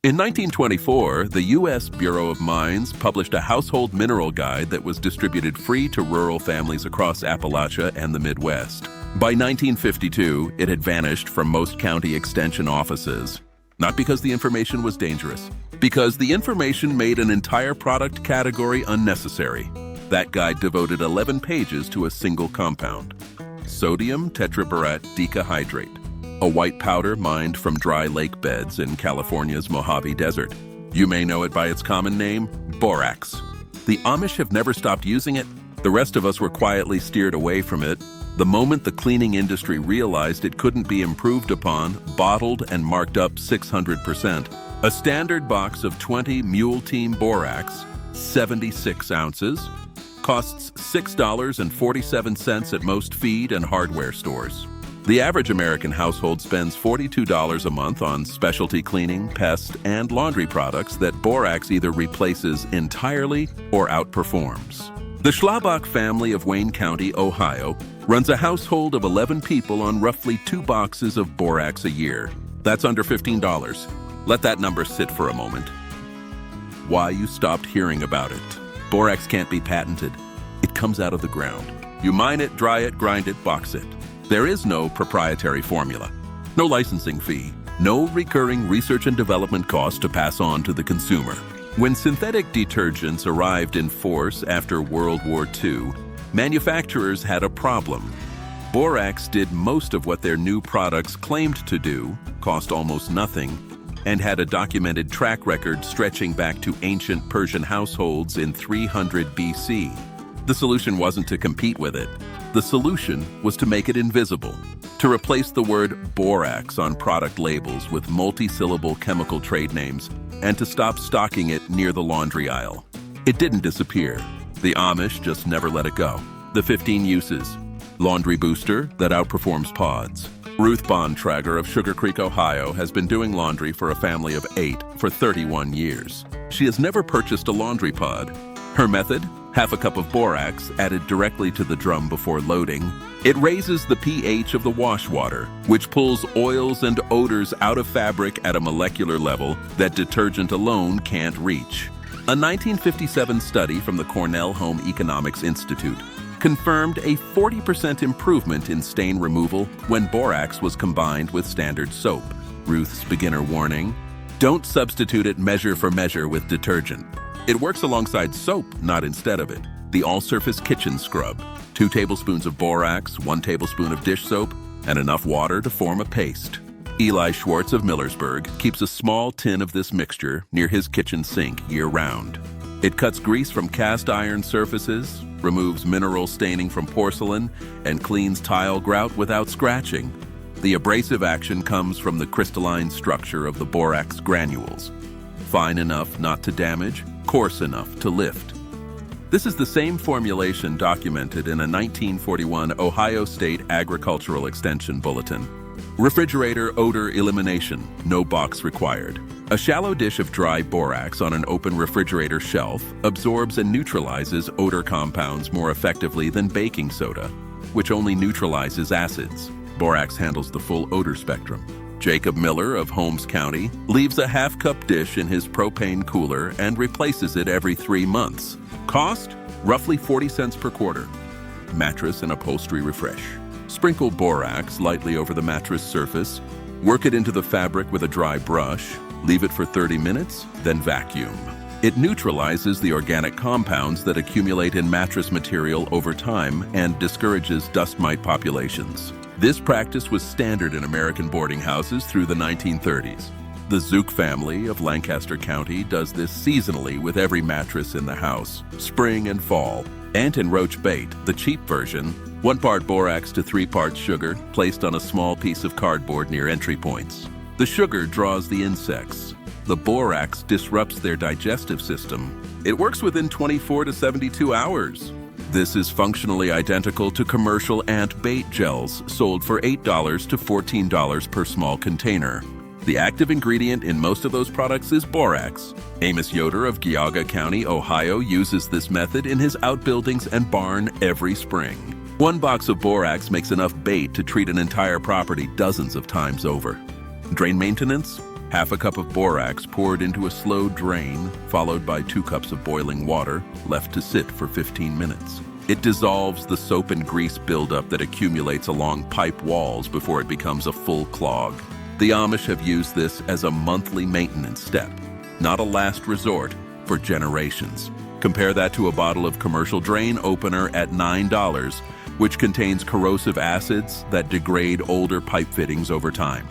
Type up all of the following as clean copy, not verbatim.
In 1924, the U.S. Bureau of Mines published a household mineral guide that was distributed free to rural families across Appalachia and the Midwest. By 1952, it had vanished from most county extension offices. Not because the information was dangerous, because the information made an entire product category unnecessary. That guide devoted 11 pages to a single compound: sodium tetraborate decahydrate, a white powder mined from dry lake beds in California's Mojave Desert. You may know it by its common name, borax. The Amish have never stopped using it. The rest of us were quietly steered away from it. The moment the cleaning industry realized it couldn't be improved upon, bottled and marked up 600%. A standard box of 20 Mule Team Borax, 76 ounces, costs $6.47 at most feed and hardware stores. The average American household spends $42 a month on specialty cleaning, pest, and laundry products that borax either replaces entirely or outperforms. The Schlabach family of Wayne County, Ohio, runs a household of 11 people on roughly 2 boxes of borax a year. That's under $15. Let that number sit for a moment. Why you stopped hearing about it? Borax can't be patented. It comes out of the ground. You mine it, dry it, grind it, box it. There is no proprietary formula, no licensing fee, no recurring research and development cost to pass on to the consumer. When synthetic detergents arrived in force after World War II, manufacturers had a problem. Borax did most of what their new products claimed to do, cost almost nothing, and had a documented track record stretching back to ancient Persian households in 300 BC. The solution wasn't to compete with it. The solution was to make it invisible, to replace the word borax on product labels with multi-syllable chemical trade names, and to stop stocking it near the laundry aisle. It didn't disappear. The Amish just never let it go. The 15 uses: laundry booster that outperforms pods. Ruth Bontrager of Sugarcreek, Ohio, has been doing laundry for a family of 8 for 31 years. She has never purchased a laundry pod. Her method? Half a cup of borax added directly to the drum before loading. It raises the pH of the wash water, which pulls oils and odors out of fabric at a molecular level that detergent alone can't reach. A 1957 study from the Cornell Home Economics Institute confirmed a 40% improvement in stain removal when borax was combined with standard soap. Ruth's beginner warning: don't substitute it measure for measure with detergent. It works alongside soap, not instead of it. The all-surface kitchen scrub: 2 tablespoons of borax, 1 tablespoon of dish soap, and enough water to form a paste. Eli Schwartz of Millersburg keeps a small tin of this mixture near his kitchen sink year-round. It cuts grease from cast iron surfaces, removes mineral staining from porcelain, and cleans tile grout without scratching. The abrasive action comes from the crystalline structure of the borax granules. Fine enough not to damage, coarse enough to lift. This is the same formulation documented in a 1941 Ohio State Agricultural Extension Bulletin. Refrigerator odor elimination, no box required. A shallow dish of dry borax on an open refrigerator shelf absorbs and neutralizes odor compounds more effectively than baking soda, which only neutralizes acids. Borax handles the full odor spectrum. Jacob Miller of Holmes County leaves a half-cup dish in his propane cooler and replaces it every 3 months. Cost? Roughly 40 cents per quarter. Mattress and upholstery refresh. Sprinkle borax lightly over the mattress surface. Work it into the fabric with a dry brush. Leave it for 30 minutes, then vacuum. It neutralizes the organic compounds that accumulate in mattress material over time and discourages dust mite populations. This practice was standard in American boarding houses through the 1930s. The Zook family of Lancaster County does this seasonally with every mattress in the house, spring and fall. Ant and roach bait, the cheap version, 1 part borax to 3 parts sugar, placed on a small piece of cardboard near entry points. The sugar draws the insects. The borax disrupts their digestive system. It works within 24 to 72 hours. This is functionally identical to commercial ant bait gels sold for $8 to $14 per small container. The active ingredient in most of those products is borax. Amos Yoder of Geauga County, Ohio, uses this method in his outbuildings and barn every spring. 1 box of borax makes enough bait to treat an entire property dozens of times over. Drain maintenance? Half a cup of borax poured into a slow drain, followed by 2 cups of boiling water, left to sit for 15 minutes. It dissolves the soap and grease buildup that accumulates along pipe walls before it becomes a full clog. The Amish have used this as a monthly maintenance step, not a last resort, for generations. Compare that to a bottle of commercial drain opener at $9, which contains corrosive acids that degrade older pipe fittings over time.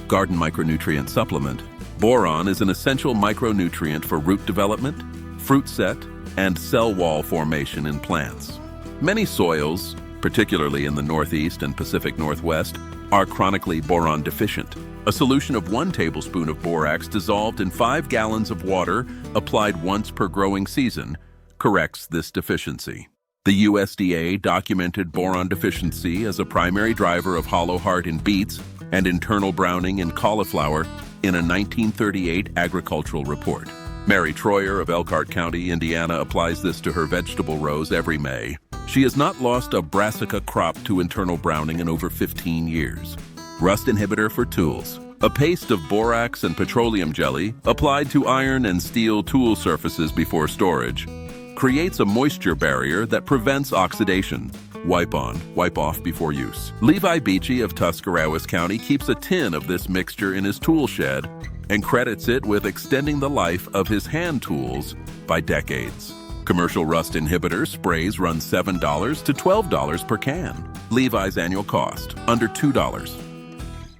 Garden micronutrient supplement. Boron is an essential micronutrient for root development, fruit set, and cell wall formation in plants. Many soils, particularly in the Northeast and Pacific Northwest, are chronically boron deficient. A solution of 1 tablespoon of borax dissolved in 5 gallons of water, applied once per growing season, corrects this deficiency. The USDA documented boron deficiency as a primary driver of hollow heart in beets and internal browning in cauliflower in a 1938 agricultural report. Mary Troyer of Elkhart County, Indiana, applies this to her vegetable rows every May. She has not lost a brassica crop to internal browning in over 15 years. Rust inhibitor for tools. A paste of borax and petroleum jelly applied to iron and steel tool surfaces before storage creates a moisture barrier that prevents oxidation. Wipe on, wipe off before use. Levi Beachy of Tuscarawas County keeps a tin of this mixture in his tool shed and credits it with extending the life of his hand tools by decades. Commercial rust inhibitor sprays run $7 to $12 per can. Levi's annual cost, under $2.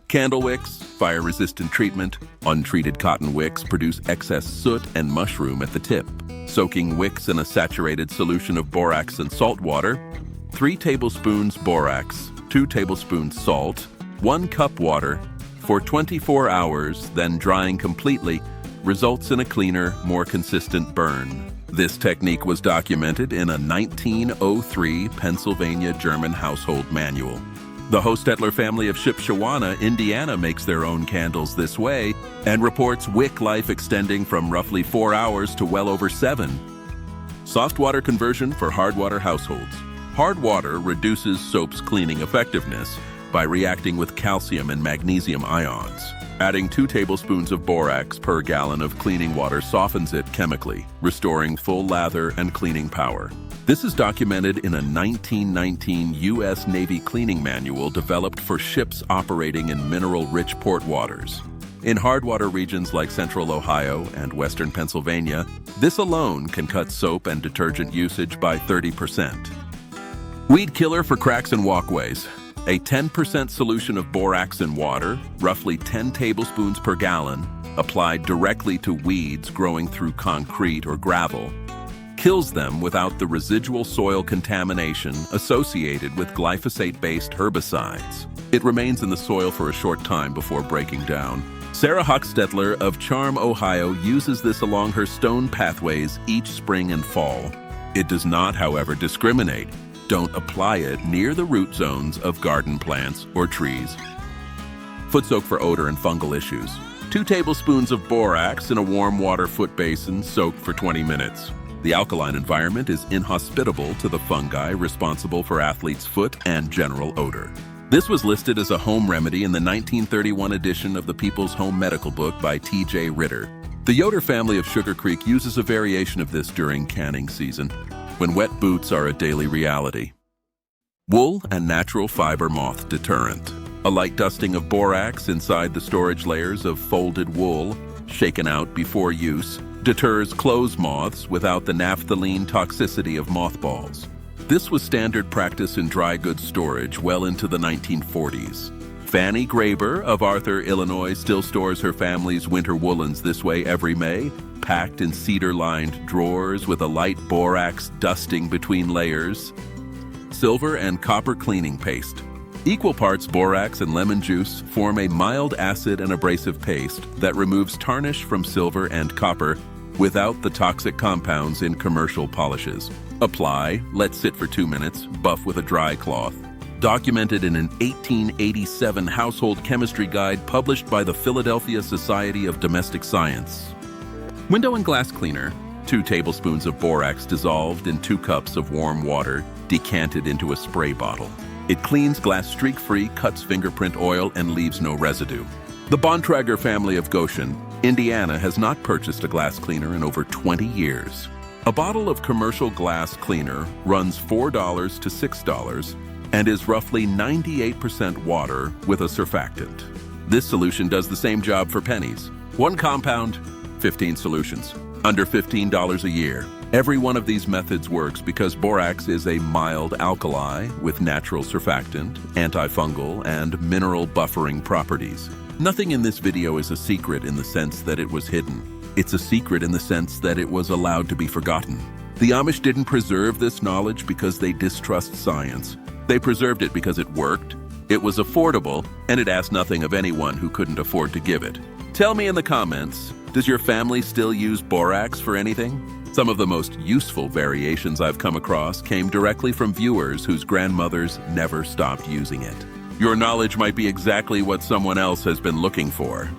Candle wicks, fire-resistant treatment. Untreated cotton wicks produce excess soot and mushroom at the tip. Soaking wicks in a saturated solution of borax and salt water. 3 tablespoons borax, 2 tablespoons salt, 1 cup water for 24 hours, then drying completely, results in a cleaner, more consistent burn. This technique was documented in a 1903 Pennsylvania German household manual. The Hostetler family of Shipshewana, Indiana, makes their own candles this way and reports wick life extending from roughly 4 hours to well over 7. Soft water conversion for hard water households. Hard water reduces soap's cleaning effectiveness by reacting with calcium and magnesium ions. Adding 2 tablespoons of borax per gallon of cleaning water softens it chemically, restoring full lather and cleaning power. This is documented in a 1919 U.S. Navy cleaning manual developed for ships operating in mineral-rich port waters. In hard water regions like central Ohio and western Pennsylvania, this alone can cut soap and detergent usage by 30%. Weed killer for cracks and walkways. A 10% solution of borax in water, roughly 10 tablespoons per gallon, applied directly to weeds growing through concrete or gravel, kills them without the residual soil contamination associated with glyphosate-based herbicides. It remains in the soil for a short time before breaking down. Sarah Hochstetler of Charm, Ohio, uses this along her stone pathways each spring and fall. It does not, however, discriminate. Don't apply it near the root zones of garden plants or trees. Foot soak for odor and fungal issues. 2 tablespoons of borax in a warm water foot basin, soaked for 20 minutes. The alkaline environment is inhospitable to the fungi responsible for athlete's foot and general odor. This was listed as a home remedy in the 1931 edition of the People's Home Medical Book by T.J. Ritter. The Yoder family of Sugarcreek uses a variation of this during canning season, when wet boots are a daily reality. Wool and natural fiber moth deterrent. A light dusting of borax inside the storage layers of folded wool, shaken out before use, deters clothes moths without the naphthalene toxicity of mothballs. This was standard practice in dry goods storage well into the 1940s. Fanny Graber of Arthur, Illinois, still stores her family's winter woolens this way every May, packed in cedar-lined drawers with a light borax dusting between layers. Silver and copper cleaning paste. Equal parts borax and lemon juice form a mild acid and abrasive paste that removes tarnish from silver and copper without the toxic compounds in commercial polishes. Apply, let sit for 2 minutes, buff with a dry cloth. Documented in an 1887 household chemistry guide published by the Philadelphia Society of Domestic Science. Window and glass cleaner. 2 tablespoons of borax dissolved in 2 cups of warm water, decanted into a spray bottle. It cleans glass streak-free, cuts fingerprint oil, and leaves no residue. The Bontrager family of Goshen, Indiana, has not purchased a glass cleaner in over 20 years. A bottle of commercial glass cleaner runs $4 to $6 and is roughly 98% water with a surfactant. This solution does the same job for pennies. One compound, 15 solutions, under $15 a year. Every one of these methods works because borax is a mild alkali with natural surfactant, antifungal, and mineral buffering properties. Nothing in this video is a secret in the sense that it was hidden. It's a secret in the sense that it was allowed to be forgotten. The Amish didn't preserve this knowledge because they distrust science. They preserved it because it worked, it was affordable, and it asked nothing of anyone who couldn't afford to give it. Tell me in the comments, does your family still use borax for anything? Some of the most useful variations I've come across came directly from viewers whose grandmothers never stopped using it. Your knowledge might be exactly what someone else has been looking for.